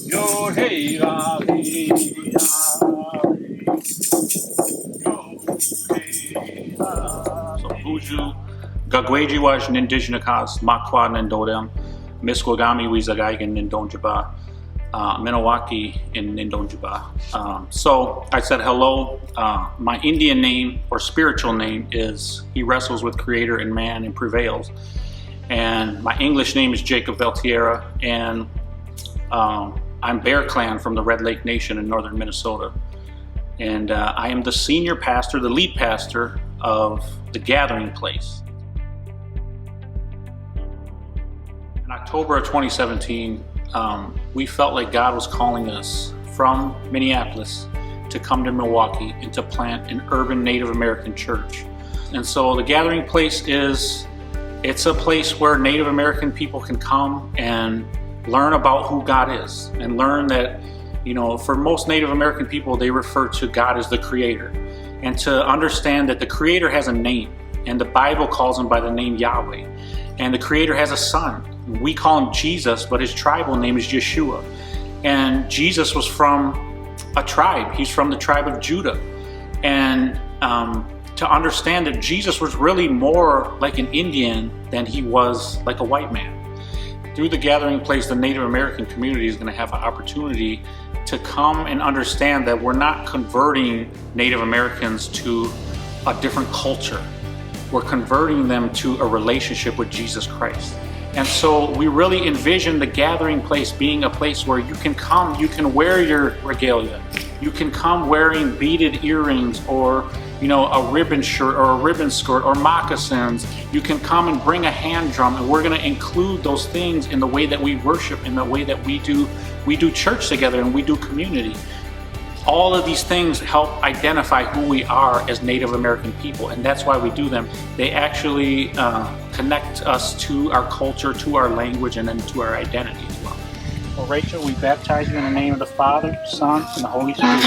Yod Hey Vav Hey So Buju Gagweji was an indigenous cause, Makwa Nindodem, Miskogami Wizagaigan Nindonjaba, Minawaki in Nindonjaba. So I said hello. My Indian name or spiritual name is He Wrestles with Creator and Man and Prevails. And my English name is Jacob Valtierra, and I'm Bear Clan from the Red Lake Nation in northern Minnesota. And I am the senior pastor, the lead pastor of the Gathering Place. In October of 2017, we felt like God was calling us from Minneapolis to come to Milwaukee and to plant an urban Native American church. And so the Gathering Place it's a place where Native American people can come and learn about who God is and learn that, for most Native American people, they refer to God as the Creator, and to understand that the Creator has a name, and the Bible calls him by the name Yahweh, and the Creator has a son. We call him Jesus, but his tribal name is Yeshua. And Jesus was from a tribe. He's from the tribe of Judah. And to understand that Jesus was really more like an Indian than he was like a white man. Through the Gathering Place, the Native American community is going to have an opportunity to come and understand that we're not converting Native Americans to a different culture. We're converting them to a relationship with Jesus Christ. And so we really envision the Gathering Place being a place where you can come, you can wear your regalia. You can come wearing beaded earrings or a ribbon shirt or a ribbon skirt or moccasins. You can come and bring a hand drum, and we're going to include those things in the way that we worship, in the way that we do church together and we do community. All of these things help identify who we are as Native American people, and that's why we do them. They actually connect us to our culture, to our language, and then to our identity as well. Well, Rachel, we baptize you in the name of the Father, Son, and the Holy Spirit.